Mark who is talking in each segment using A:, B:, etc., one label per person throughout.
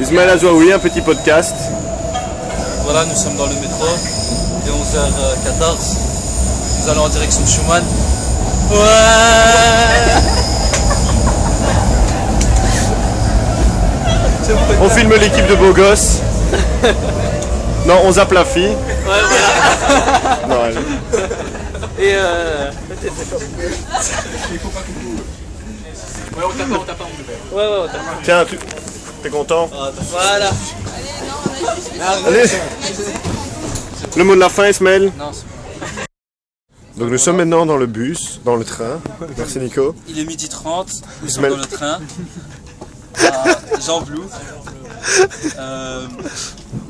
A: Ismaël Azouaoui, un petit podcast.
B: Voilà, nous sommes dans le métro, il est 11h14. Nous allons en direction de Schumann. Ouais.
A: On filme l'équipe de beaux gosses. Non, on zappe la fille.
B: Ouais, voilà.
A: Non, elle...
B: Et
C: Il faut pas qu'on court. Ouais, on tape pas, on tape.
B: ouais, on tape.
A: Tiens, t'es content?
B: Voilà.
A: Allez. Le mot de la fin, Ismaël.
B: Non,
A: Donc nous sommes maintenant dans le bus, dans le train. Merci Nico.
B: il est 12h30, nous sommes
A: Ismaël.
B: dans le train. À Jean Blou.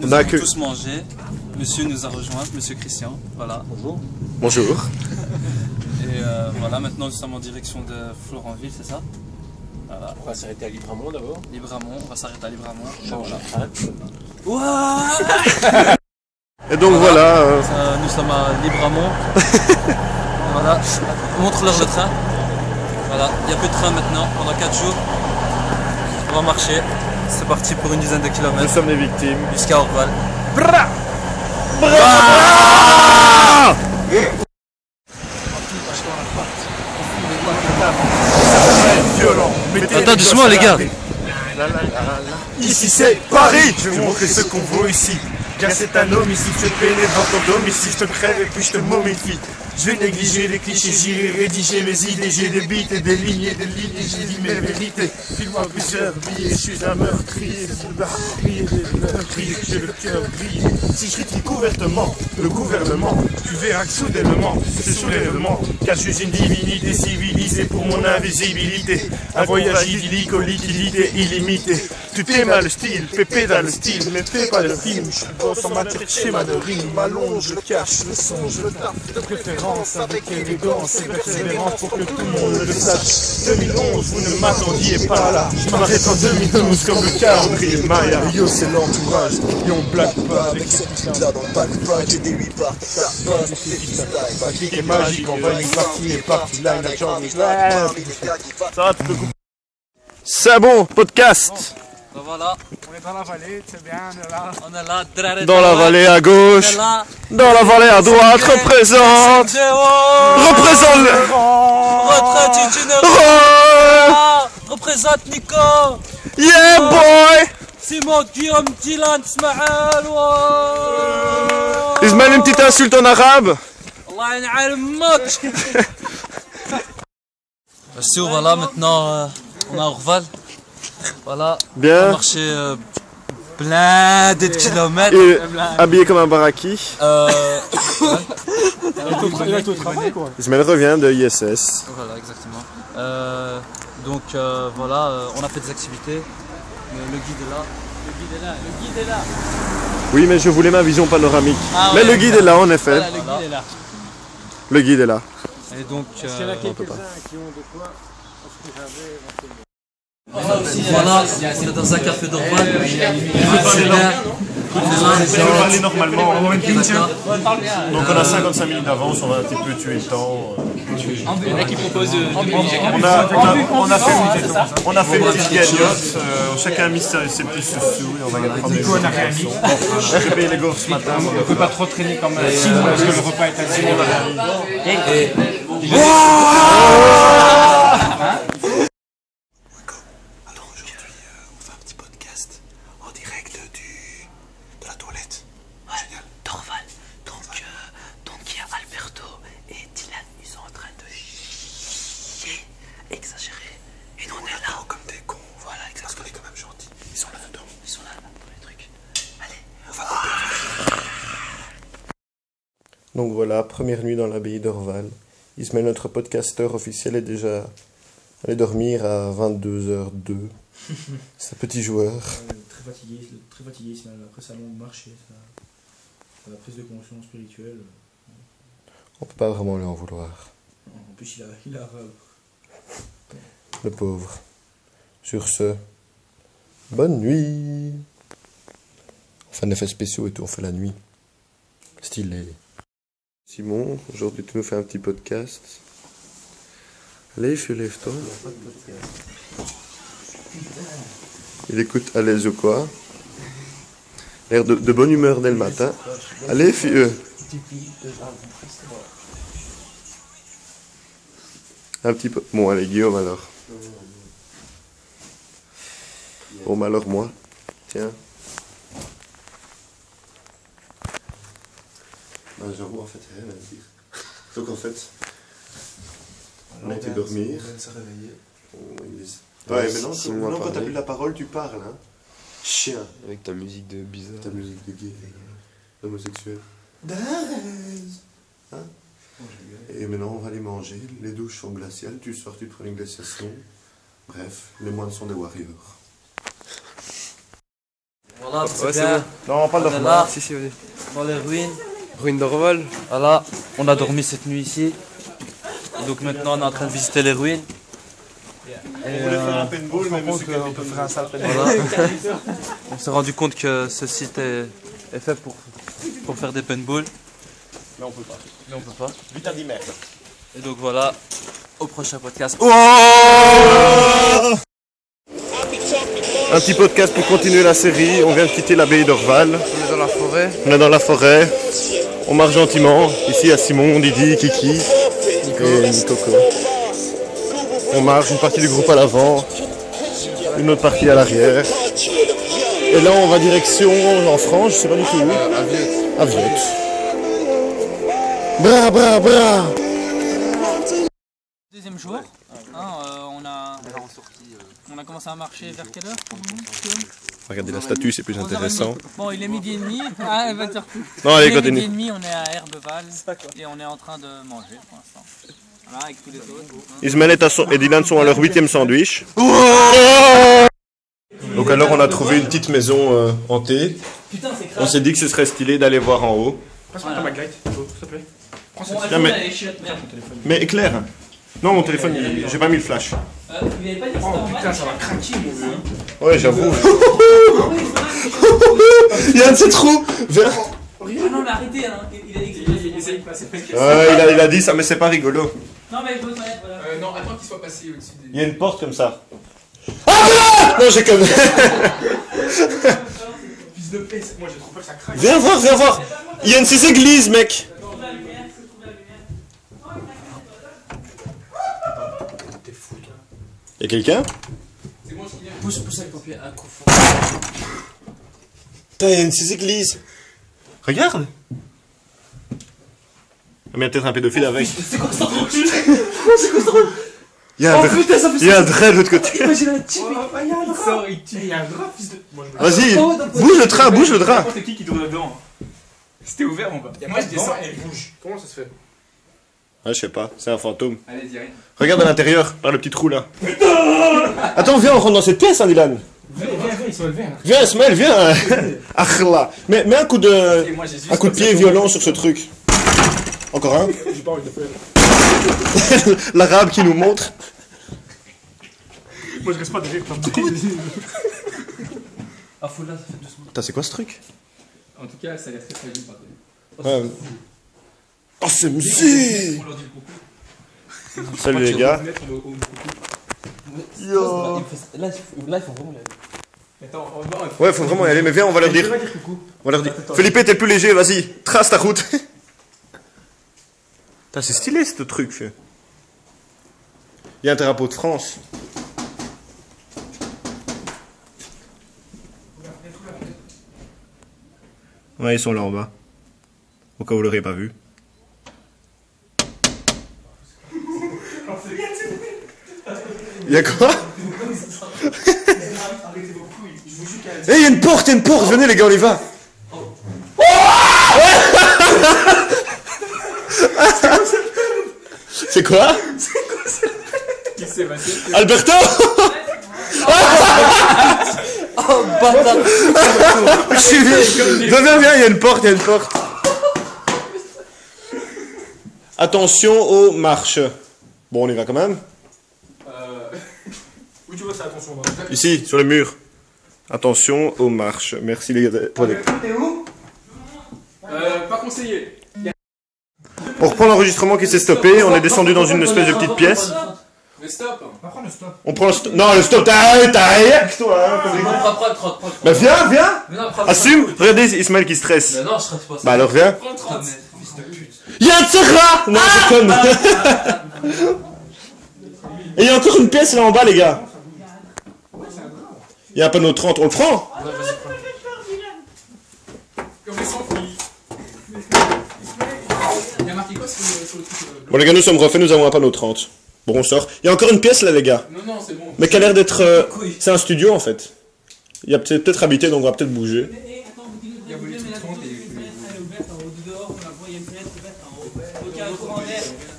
B: Nous
A: On a
B: avons
A: que...
B: tous mangé. Monsieur nous a rejoint, monsieur Christian. Voilà.
A: Bonjour.
B: Et voilà, maintenant nous sommes en direction de Florentville, c'est ça? Voilà.
C: On va s'arrêter à Libramont d'abord.
B: Libramont, on va s'arrêter à Libramont.
C: Change de train.
B: Ouah.
A: Et donc voilà.
B: Nous sommes à Libramont. Voilà. Montre-leur le train. Voilà. Il n'y a plus de train maintenant pendant 4 jours. On va marcher. C'est parti pour une dizaine de
A: Nous
B: kilomètres
A: sommes des victimes.
B: jusqu'à Orval. Attends, doucement les gars.
D: Ici c'est Paris. Je vais vous montrer ce qu'on vaut ici. Car c'est un homme ici, je te pénètre dans ton dôme ici, je te crève et puis je te momifie. Je vais négliger les clichés, j'irai rédiger mes idées. J'ai des bites et des lignes et des lignes et j'ai dit mes vérités. File-moi plusieurs billets, je suis un meurtrier. J'ai le cœur grillé. Si je critique ouvertement le gouvernement, tu verras que soudainement, c'est soulèvement. Car je suis une divinité civilisée pour mon invisibilité. Un voyage idyllique aux liquidités illimitées. Tu t'aimes le style, pépé dans le style, mais fais pas le film. Je suis boss en matière de schéma de rime, m'allonge, le cache, le songe, le taf de préférence avec élégance et persévérance pour que tout le monde le sache. 2011, vous ne m'attendiez pas là. Je m'arrête en 2012 comme le calendrier Maya. Yo, c'est l'entourage, et on blague pas avec ces petits là dans le backpack. J'ai des 8 parties, ça clique est magique, on va une partie et partie line à Jean-Michel.
A: Ça va, tu peux couper. C'est bon, podcast.
B: Ben voilà,
C: On est dans la vallée, c'est bien, on est là.
B: on est là. Draré,
A: Dans la vallée à
B: on
A: gauche,
B: est là.
A: dans la vallée à droite, représente. Représente le...
B: Retraite itinéraire.
A: Oh,
B: Représente Nico.
A: yeah boy.
B: Simon, Guillaume, Dylan, Ismaël.
A: Ismaël, une petite insulte en arabe.
B: Allah ينعلمك. Merci, voilà, maintenant on est à Orval. Voilà, on a
A: Bien.
B: marché plein de kilomètres.
A: Et habillé comme un baraki.
C: Il va être au travail quoi.
A: Ismaël revient de ISS.
B: Voilà, exactement. Donc voilà, on a fait des activités. Le guide est là. Le guide est là.
A: Oui, mais je voulais ma vision panoramique.
B: Ah
A: Mais
B: ouais,
A: le guide est là, en effet.
B: Voilà, le guide est là.
A: Le guide est là.
B: Et donc,
C: Il y en a quelques-uns qui ont de quoi.
B: voilà, on est dans un café d'Orval.
D: Je peux parler normalement en même
B: D'accord.
D: Donc on a 55 minutes d'avance, on va un petit peu tuer le temps.
C: Il y en a qui proposent de
D: On a fait une petite cagnotte, chacun a mis ses petits sous et on va gagner.
C: Nico n'a rien mis.
D: J'ai payé les gosses ce matin.
C: On ne peut pas trop traîner comme sinon parce que le repas est assez.
E: Dorval. Donc il y a Alberto et Dylan, ils sont en train de chier, exagérer. Et nous on est là. Comme des cons. Voilà, exactement. Parce qu'on est quand même gentils. Ils sont là dedans. Ils sont là pour les trucs. Allez, on va couper.
A: Donc voilà, première nuit dans l'abbaye d'Orval. Ismaël, notre podcasteur officiel, est déjà allé dormir à 22h02. C'est un petit joueur.
F: Très fatigué, après sa longue marche, sa prise de conscience spirituelle.
A: On peut pas vraiment lui en vouloir.
F: En plus, il a
A: Le pauvre. Sur ce, bonne nuit. On fait un effet spéciaux et tout, on fait la nuit. Stylé. Simon, aujourd'hui tu nous fais un petit podcast. Lève-toi. Il écoute à l'aise ou quoi? L'air de bonne humeur dès le matin. Allez, filles. Un petit peu. Bon, allez, Guillaume alors. Bon, bah alors moi. Tiens. Bah, j'avoue, en fait, rien à dire. Donc, en fait, on a été dormir.
F: On vient de se réveiller.
A: Ouais, maintenant, quand t'as plus la parole, tu parles, hein. Chien.
G: Avec ta musique de bizarre.
A: Ta musique de gay. Homosexuel. Hein? Et maintenant, on va aller manger. Les douches sont glaciales. Tu sors, tu te prends une glaciation. Bref, les moines sont des warriors.
B: Voilà, c'est
G: Ouais, c'est
B: bien.
G: bon.
A: Non, pas
B: On est là,
G: Si, vas-y.
B: dans les ruines.
G: Ruine d'Orval.
B: Voilà, on a dormi cette nuit ici. Donc maintenant, on est en train de visiter les ruines. Et,
A: paintball, mais
F: On peut faire un sale
B: voilà. On s'est rendu compte que ce site est fait pour faire des paintballs.
D: Mais on peut pas.
B: Mais on peut pas.
D: Putain de merde.
B: Et donc voilà, au prochain podcast.
A: Un petit podcast pour continuer la série. On vient de quitter l'abbaye d'Orval.
G: On est dans la forêt.
A: On est dans la forêt. On marche gentiment. Ici, il y a Simon, Didi, Kiki et Nikoko. On marche, une partie du groupe à l'avant, une autre partie à l'arrière. Et là, on va direction en France, je sais pas du tout où. À Viette. Bra, bra, bra.
H: Deuxième jour, on a commencé à marcher vers quelle heure pour nous, Guillaume?
A: Regardez la statue, c'est plus
H: 11h30.
A: intéressant.
H: Bon, il est midi et demi. Ah, elle va dire tout.
A: Non, allez,
H: Il est midi
A: continue.
H: et demi, on est à Herbeval et on est en train de manger pour l'instant. Voilà, avec tous les autres.
A: Ismaël et Dylan sont à leur 8e sandwich. Donc alors, on a trouvé une petite maison hantée.
H: Putain, c'est
A: On
H: grave.
A: s'est dit que ce serait stylé d'aller voir en haut.
C: Passe-moi ta backlight, s'il te plaît.
H: Bon,
A: Tiens, mais-
H: elle est chiotte, merde.
A: Mais éclaire. Non, mon téléphone, j'ai pas mis le flash.
H: Vous n'avez pas dit que c'était en
C: Putain, ça va craquer, mon vieux.
A: Ouais, j'avoue. Yann, c'est trop. Viens.
H: Ah non, mais arrêtez, hein. Il a dit que c'était.
C: Essaye de passer.
A: Il a dit ça, mais c'est pas rigolo.
H: Non, mais je veux mettre, voilà.
C: Non, attends qu'il soit passé au-dessus des.
A: Il y a une porte comme ça. Ah non, j'ai comme.
C: Fils de paix, moi j'ai trop peur que ça craque.
A: Viens voir, viens voir. Il y a une 6 églises, mec.
H: Trouve la lumière, trouve la lumière.
C: T'es fou, toi.
A: Y'a quelqu'un?
C: C'est moi qui viens.
H: Pousse avec le pompier, un coup fort.
A: Putain, il y a une 6 églises. Regarde. Il y a peut-être un pédophile avec.
H: C'est quoi ça? C'est quoi ça?
A: Il y a un drap de l'autre côté.
H: Imagine un type.
C: Il sort, il tue, il y a un drap, fils de. Moi, je me.
A: Vas-y, bouge le drap, bouge le drap.
C: N'importe qui tourne dedans. C'était ouvert, mon gars. Moi je descends et elle bouge. Comment ça se fait?
A: Ah, je sais pas, c'est un fantôme.
C: Allez, dis rien.
A: Regarde à l'intérieur, par le petit trou là. Attends, viens, on rentre dans cette pièce, hein, Dylan.
C: Viens, ils sont levés.
A: Viens, Ismaël, viens. Akhla. Mets un coup de pied violent sur ce truc. Encore un.
C: J'ai pas envie de faire.
A: L'arabe qui nous montre.
C: Moi je reste pas de rire comme
H: Ah, faut là, ça fait doucement.
A: Putain, c'est quoi ce truc?
C: En tout cas, ça a l'air très très bien par contre.
A: Ouais. Oh, c'est musique.
C: On leur dit le coucou.
A: Salut les gars.
H: Là, il faut vraiment y aller.
C: Attends, on va.
A: Ouais, faut vraiment y aller, mais viens, on va leur dire. On va leur dire. Felipe, t'es le plus léger, vas-y, trace ta route. Putain, c'est stylé ce truc. Il y a un drapeau de France. Ouais, ils sont là en bas. Au cas où vous l'aurez pas vu. Il y a quoi? Eh, il y a une porte, venez les gars, on y va. C'est quoi?
C: Qui s'est passé?
A: Alberto.
B: Oh bâtard!
A: Viens, il y a une porte, Attention aux marches. Bon, on y va quand même.
C: Où tu vois ça, attention.
A: Ici, sur le mur. Attention aux marches. Merci les gars.
C: T'es où? Pas conseillé.
A: On reprend l'enregistrement qui s'est stoppé. On est descendu dans une espèce de petite pièce.
C: Le stop.
F: On va prendre le stop.
D: On prend le stop. Non, le stop, t'as rien que toi. Hein,
B: Prends.
D: bah viens, viens.
B: Mais non, prends.
D: Assume. Regardez Ismaël qui stresse.
B: Mais non, je stresse pas ça.
D: Bah alors viens.
C: Prends 30.
B: Fils de pute.
D: Y'a un Tsera. Non, je conne. Et il y a encore une pièce là en bas, les gars. Il y a un panneau 30, on le prend.
C: Comme les s'enfuit. Il y a marqué quoi sur le truc
D: Bon les gars, nous sommes refaits, nous avons un panneau 30. Bon, on sort. Il y a encore une pièce là, les gars.
C: Non, c'est bon.
D: Mais qui a l'air d'être... C'est un studio en fait. Il y a peut-être habité, donc on va peut-être bouger.
C: Il y a volé tout 30 et...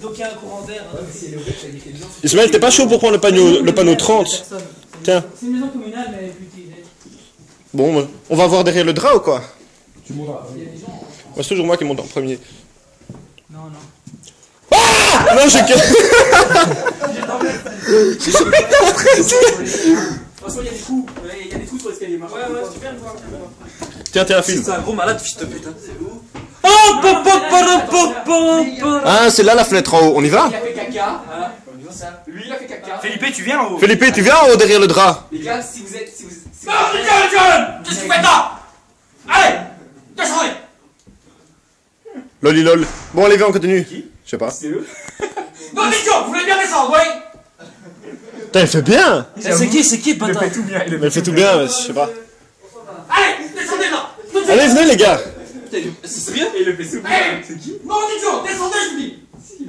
F: Donc il y a un courant d'air.
D: Ismaël, t'es pas chaud pour prendre le panneau 30? Tiens.
F: C'est une maison communale, mais plus petite.
D: Bon, on va voir derrière le drap ou quoi?
F: Tu mourras.
D: C'est toujours moi qui monte en premier.
F: Non.
D: Ah non, j'ai...
F: De toute façon, il y a des coups. Il y a des coups sur l'escalier. Ouais, super, voir.
D: Tiens, filme.
B: C'est un gros malade, fils de pute. C'est où?
D: Ah, c'est là la fenêtre en haut. On y va?
C: Il a fait caca. Lui, il a fait caca.
F: Felipe, tu viens en haut.
D: Felipe, tu viens en haut derrière le drap?
C: Les gars, si vous êtes...
F: Non, qu'est-ce que tu fais là? Allez, descendez.
D: Lolilol. Bon, allez, viens, on continue. Je sais pas.
C: C'est eux.
F: Non, Nico, vous voulez bien descendre, oui?
D: Putain, elle fait bien.
B: C'est qui,
C: Il le
B: bâtard?
C: fait tout bien.
D: Elle fait tout bien, mais je sais pas.
F: Allez, descendez là.
D: Allez, venez les gars.
B: C'est sérieux?
C: Et il le fait tout bien. C'est qui?
F: Non, Nico, descendez, je vous dis.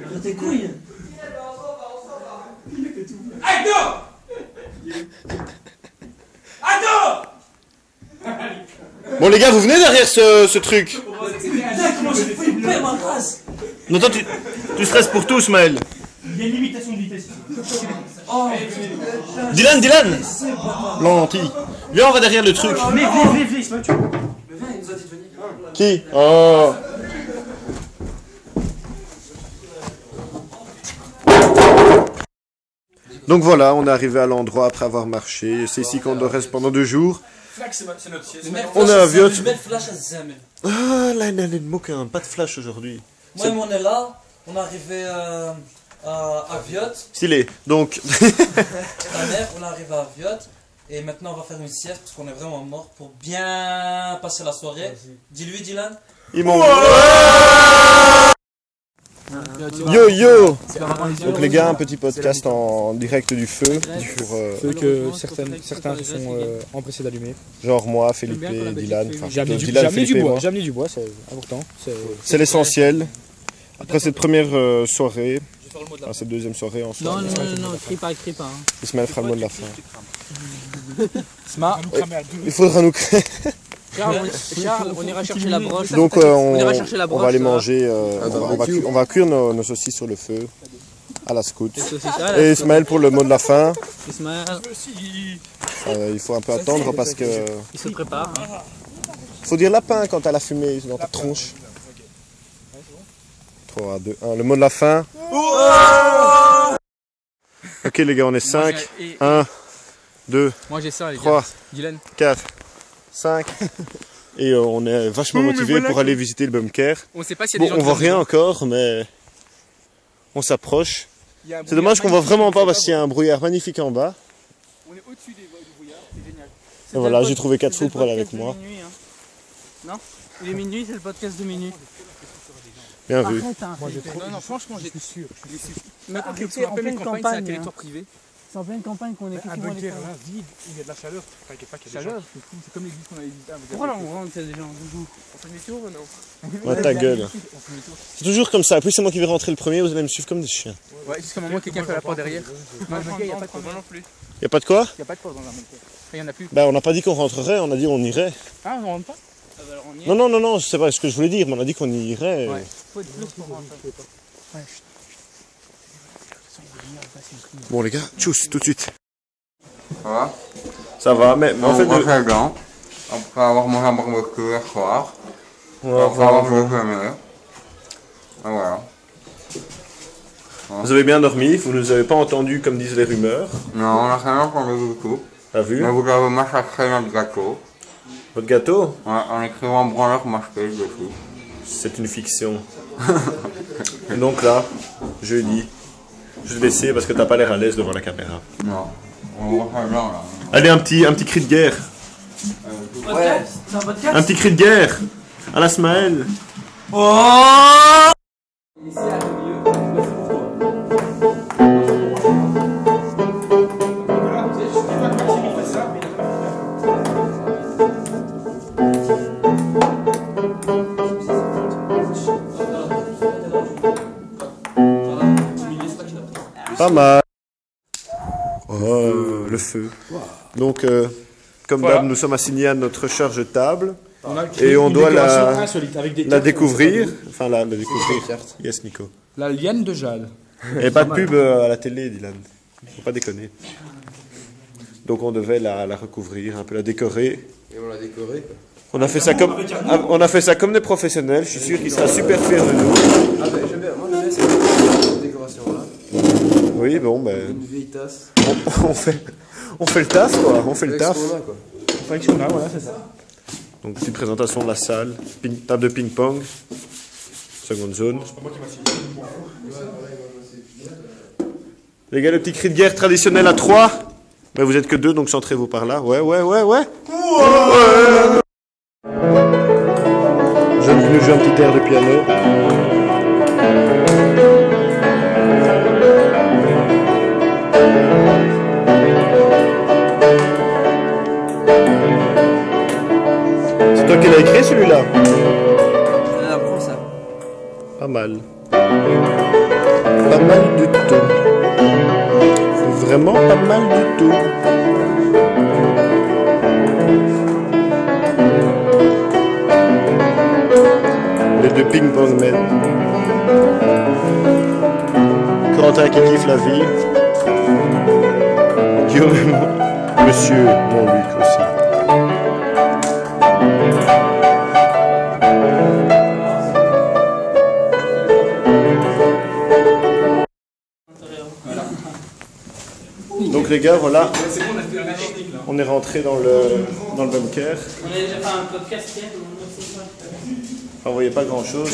B: Arrête tes couilles.
F: Allez, dehors. Attends.
D: Bon les gars, vous venez derrière ce truc.
B: Putain, comment j'ai fait une paix, ma phrase?
D: Non, toi, tu stresses pour tout, Ismaël.
F: Il y a une limitation de vitesse.
B: Oh,
D: Dylan. Lentille. Viens, on va derrière le truc.
F: Mais viens, Ismaël, tu vois.
B: mais viens, il nous a dit de venir.
D: Qui? Oh. Donc voilà, on est arrivé à l'endroit après avoir marché. C'est ici qu'on reste pendant 2 jours.
C: Flac, c'est notre siège.
D: On est à Viot.
B: Le mec flash à Zemel.
D: Ah, là, il y a une moquin, pas de flash aujourd'hui.
B: Ouais, mais on est là. On est arrivé à Viot.
D: Stylé. Donc,
B: La mer, on est arrivé à Viot. Et maintenant, on va faire une sieste parce qu'on est vraiment mort pour bien passer la soirée. Dis-lui, Dylan.
D: ils m'ont... Yo. Donc les gars, un petit podcast en direct du feu. Sur,
F: Que certains sont empressés d'allumer.
D: genre moi, Felipe, Dylan. Enfin,
F: J'ai amené
D: Dylan, Felipe et moi.
F: J'ai amené du bois, c'est important.
D: C'est l'essentiel. Après cette première soirée, enfin, cette deuxième soirée en soi,
H: Non, crie pas. Hein.
D: Ismaël fera le mot de la fin.
H: Sma,
D: Il faudra nous créer.
H: Charles, on ira chercher la broche.
D: Donc
H: ira chercher la
D: on
H: broche,
D: va aller
H: là.
D: manger, on va cuire nos saucisses sur le feu, à la scout.
H: Ça,
D: Et Ismaël pour le mot de la fin,
H: Ismaël,
D: il faut un peu attendre parce que...
H: il se prépare.
D: Faut dire lapin quand t'as la fumée dans ta tronche. 3, 2, 1, le mot de la fin. Ok les gars, on est 5. 1, 2,
H: Moi j'ai ça, les
D: 3,
H: gars. Dylan.
D: 4, 5. Et on est vachement motivés pour aller visiter le bunker.
H: On sait pas s'il y a
D: Bon,
H: des gens
D: on voit rien encore, mais on s'approche. C'est dommage qu'on voit vraiment pas parce qu'il y a un brouillard magnifique en bas.
H: On est au-dessus du brouillard, c'est génial.
D: Et voilà, j'ai trouvé 4 fous pour aller avec moi.
H: Non, il est minuit, c'est le podcast de minuit.
D: Bien vu.
H: Non, franchement, j'ai sûr. Maintenant
F: Arrêtez,
H: c'est en
F: en
H: pleine
F: pleine
H: campagne, c'est un
F: campagne,
H: territoire privé.
F: C'est en pleine campagne qu'on est
C: Un bunker là, vide, il y a de la chaleur. T'inquiète pas qu'il y a des gens.
H: C'est comme l'église qu'on avait visitée.
F: Pourquoi là on rentre, il y a des gens
H: On fait demi-tour ou non?
D: Ouais, ta gueule. C'est toujours comme ça. Plus c'est moi qui vais rentrer le premier, vous allez me suivre comme des chiens.
H: Ouais, jusqu'à un moment, quelqu'un fait la porte derrière. Moi, il n'y a pas de porte non plus.
D: Y a pas de quoi?
H: Il n'y a pas de porte dans un bunker. Il n'y en a plus.
D: Bah, on n'a pas dit qu'on rentrerait, on a dit on irait.
H: Ah, on rentre pas? Alors on y est.
D: Non, c'est pas ce que je voulais dire, mais on a dit qu'on y irait.
H: Ouais. Faut être plus pour rentrer.
D: Bon les gars, tchuss, tout de suite.
I: Ça va?
D: Ça va, mais en fait...
I: On fait blanc. Après avoir mangé un barbecue hier soir. Après avoir joué au premier. Et voilà.
D: Vous avez bien dormi, vous ne nous avez pas entendu comme disent les rumeurs.
I: Non, on a rien entendu du tout.
D: T'as vu?
I: Mais vous avez massacré notre gâteau.
D: Votre gâteau?
I: Ouais, en écrivant branleur mâché dessus.
D: C'est une fiction. Et donc là, jeudi,
A: Je vais te laisser parce que t'as pas l'air à l'aise devant la caméra.
I: Non. On va faire blanc là.
A: Allez, un petit cri de guerre.
H: Ouais, c'est un podcast.
A: Un petit cri de guerre. À la Smaël.
H: Oh!
A: Pas mal. Oh, le feu. Donc, comme d'hab, nous sommes assignés à notre charge de table. Et on doit la découvrir. Enfin, la découvrir. Yes, Nico.
C: La liane de Jade.
A: Et pas de pub à la télé, Dylan. Faut pas déconner. Donc, on devait la recouvrir, un peu la décorer.
G: Et on l'a décoré.
A: On a fait ça comme des professionnels. Je suis sûr qu'il sera super fier de nous.
G: Ah ben j'aime bien, moi j'aime bien cette décoration là.
A: Oui, bon, ben.
G: Une vieille tasse.
A: On fait le taf, quoi. On fait le taf.
F: Avec ce qu'on a, voilà, c'est ça.
A: Donc, petite présentation de la salle. Table de ping-pong. Seconde zone. Les gars, le petit cri de guerre traditionnel à 3. Mais vous êtes que 2, donc centrez-vous par là. Ouais. Je vais nous jouer un petit air de piano. C'est toi qui l'as écrit celui-là?
H: C'est la pro, ça.
A: Pas mal. Pas mal du tout. Vraiment pas mal du tout. Les deux ping-pong men. Corentin qui kiffe la vie. Guillaume et moi. Monsieur Montluc aussi. Donc les gars, voilà, on est rentré dans le bunker.
H: On a déjà fait un podcast hier.
A: On voyait pas grand chose.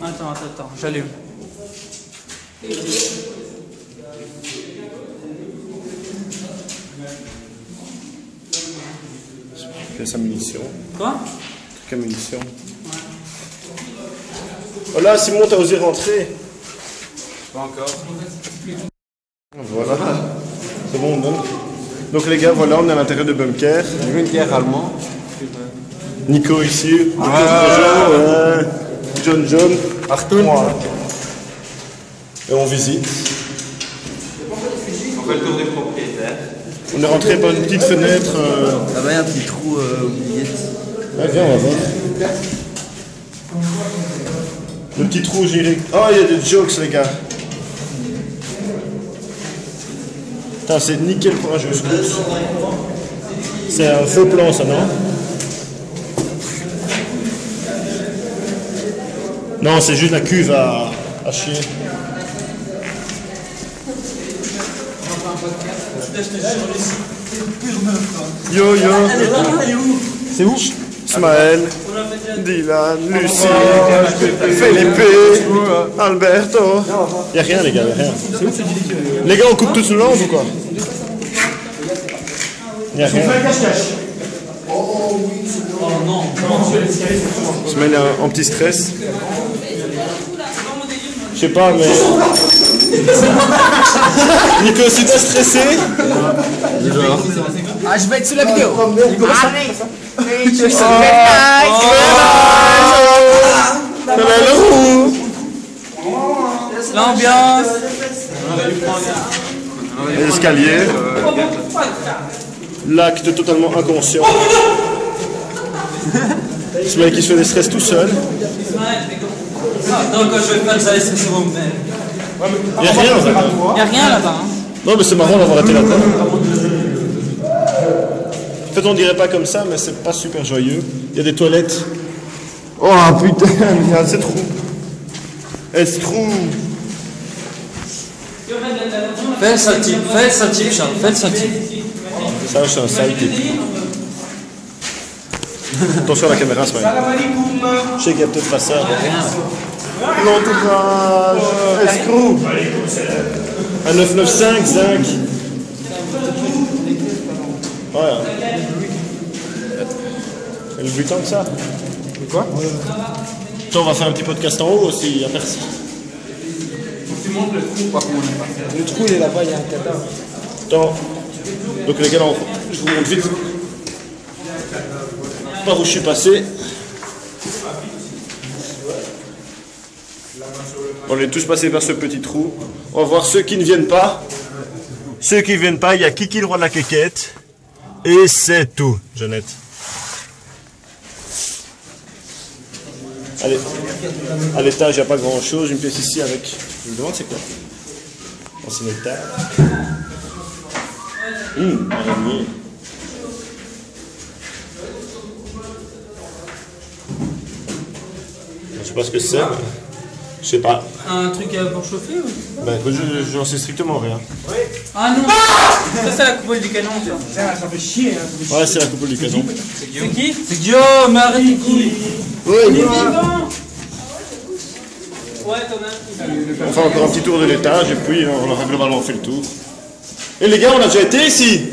H: Attends, j'allume.
A: Pièce à munitions.
H: Quoi?
A: Truc à munitions. Oh là, Simon, t'as osé rentrer?
G: Pas encore.
A: Voilà. C'est bon, on donne. Donc les gars, voilà, on est à l'intérieur du bunker.
G: J'ai vu une guerre allemande.
A: Nico ici. John.
G: Arthur.
A: Et on visite.
I: On fait le tour des propriétaires.
A: On est rentré par une petite fenêtre.
G: Ah bah il y a un petit trou oublié.
A: Ah, viens, on va voir. Le petit trou, j'irai. Oh, il y a des jokes, les gars. Putain, c'est nickel pour un jeu scout. C'est un faux plan, ça, non? Non, c'est juste la cuve à chier. Yo. C'est où? Ismaël, Dylan, Lucie, Felipe, Alberto. Y'a rien, les gars, y'a rien. Les gars, on coupe tout le long ou quoi? Y'a rien. Ismaël est en petit stress. Je sais pas, mais. Nico, si t'as stressé?
C: Ah, je vais être sur la vidéo.
H: L'ambiance.
A: Les escaliers. L'acte totalement inconscient. Ce mec qui se fait des stress tout seul.
H: Non, quand je vais faire ça, c'est bon.
A: Y'a rien en fait.
H: Y'a rien là-bas.
A: Non, mais c'est marrant d'avoir la télé là-bas. En fait, on dirait pas comme ça, mais c'est pas super joyeux. Il y a des toilettes. Oh putain, il y a ces trous. Ce trou.
H: Fais ça type, Charles, fais ça type.
A: Ça, c'est un sale type. Attention à la caméra, ce mec. Je sais qu'il y a peut-être pas ça.
D: l'entourage, escroc. Un 995, zinc. Ouais. Et le but tant que ça. Quoi? Attends, on va faire un petit podcast en haut aussi, il y a personne.
C: Tu montres le trou, par contre.
F: Le trou, il est là-bas, il y a un cadavre.
D: Attends. Donc les gars, je vous montre vite par où je suis passé. On est tous passés par ce petit trou. On va voir ceux qui ne viennent pas. Ceux qui ne viennent pas, il y a Kiki le roi de la quéquette. Et c'est tout, Jeannette. Allez, à l'étage, il n'y a pas grand chose. Une pièce ici avec. Je me demande c'est quoi? Ancien étage. Araignée. Je sais pas ce que c'est. Je sais pas.
H: Un truc pour chauffer ou...
D: Ben écoute, j'en sais strictement rien.
H: Ah non ça c'est la coupole du canon ça.
F: Ça fait chier, hein.
D: Ouais, c'est la coupole du canon.
H: C'est qui? C'est Guillaume, mais arrête qui?
D: Ouais,
H: Il est vivant. Ouais, t'en as.
D: On fait encore un petit tour de l'étage et puis on aura globalement fait le tour. Et les gars, on a déjà été ici.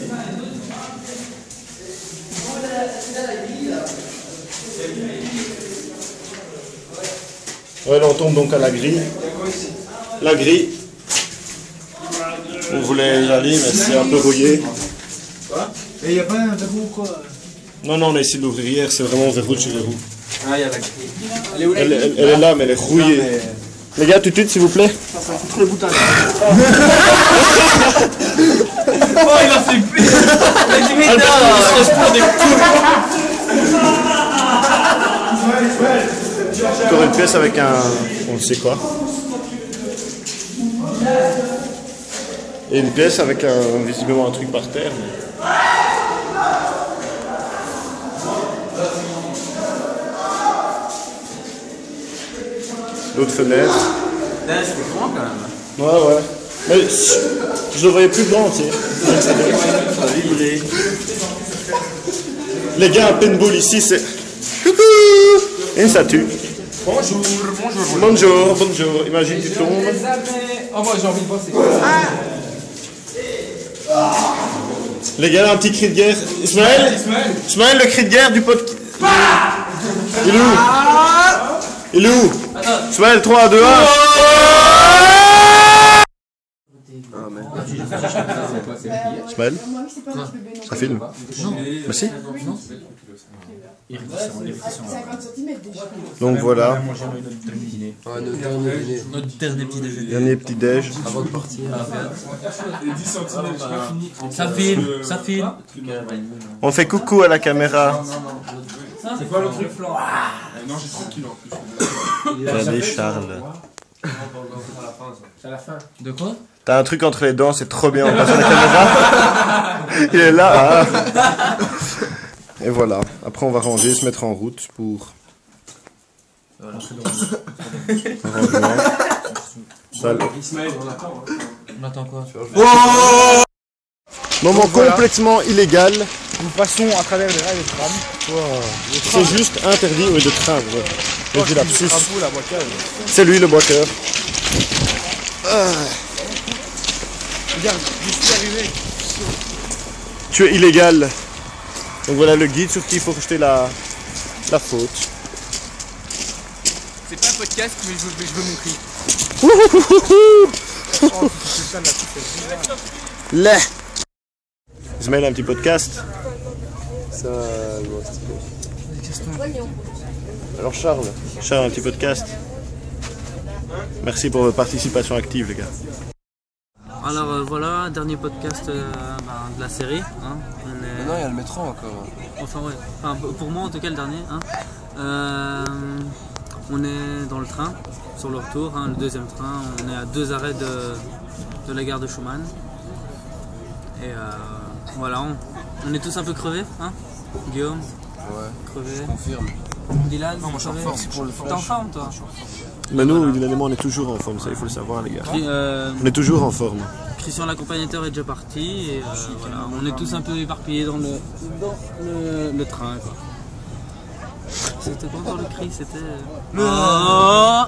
D: Ouais, là on tombe donc à la grille. La grille. On voulait y aller, mais c'est un peu rouillé.
F: Et il n'y a pas un verrou ou quoi?
D: Non, non, on a essayé de l'ouvrir hier, c'est vraiment verrou de chez verrou.
C: Ah, il y a la grille. Elle est où la
D: Elle
C: grille?
D: est là, mais elle est rouillée. Les gars, tout de suite, s'il vous plaît.
F: Ça fout trop les boutons.
H: Oh, il a fait pire. Il a dit mais non, il se prend des coups.
D: Encore une pièce avec un... on ne sait quoi. Et une pièce avec visiblement un truc par terre. Mais... L'autre fenêtre.
C: C'est grand quand même.
D: Ouais, ouais. Mais je le voyais plus grand, tu sais. Les gars, un paintball ici, c'est... Coucou! Et une statue.
C: Bonjour, bonjour.
D: Bonjour, bonjour. Imagine, tu tombes.
C: Oh, moi j'ai envie de voir c'est quoi.
D: Les gars, un petit cri de guerre. Ismaël, Ismaël, le cri de guerre du pote. Il est où? Il est où? Ismaël, 3, 2, 1. Ismaël, ça filme? Non. Bah si. Donc voilà.
H: Notre dernier petit déjeuner.
A: Dernier petit déj.
G: Avant de partir.
H: Ça filme, ça filme.
D: On fait coucou à la caméra.
C: C'est quoi le truc flan? Non, j'ai 30 kilos en plus.
D: Regardez Charles.
C: C'est à la fin.
H: De quoi?
D: T'as un truc entre les dents, c'est trop bien. On passe à la caméra. Il est là. Hein. Et voilà. Après, on va ranger, se mettre en route pour. Rangement.
C: Ismaël, on attend.
H: On attend quoi?
D: Moment complètement illégal.
F: Nous passons à travers les rails de tram.
D: C'est juste interdit de train. Ouais. J'ai dit lapsus.
F: La boîte.
D: C'est lui le boiteur.
F: Regarde, je suis arrivé.
D: Tu es illégal. Donc voilà le guide sur qui il faut rejeter la faute.
C: C'est pas un podcast, mais je veux mon cri.
D: Lait. Ismaël a un petit podcast.
A: Ça,
D: Alors Charles a un petit podcast. Merci pour votre participation active les gars.
H: Alors voilà, dernier podcast de la série. Hein.
G: Non, il y a le métro encore.
H: Enfin ouais, enfin, pour moi en tout cas le dernier. Hein. On est dans le train, sur le retour, hein, le deuxième train. On est à 2 arrêts de la gare de Schumann. Et voilà, on est tous un peu crevés. Hein. Guillaume,
G: Ouais,
H: crevé.
G: je confirme.
H: Dylan,
C: Non, moi je suis en
H: crevé.
C: forme, c'est pour le
H: T'es en forme toi?
D: Mais nous, évidemment, on est toujours en forme, ça il faut le savoir les gars.
H: Euh,
D: On est toujours en forme.
H: Christian l'accompagnateur est déjà parti et voilà, on est tous un peu éparpillés dans le train quoi. C'était pas encore le cri, c'était... Oh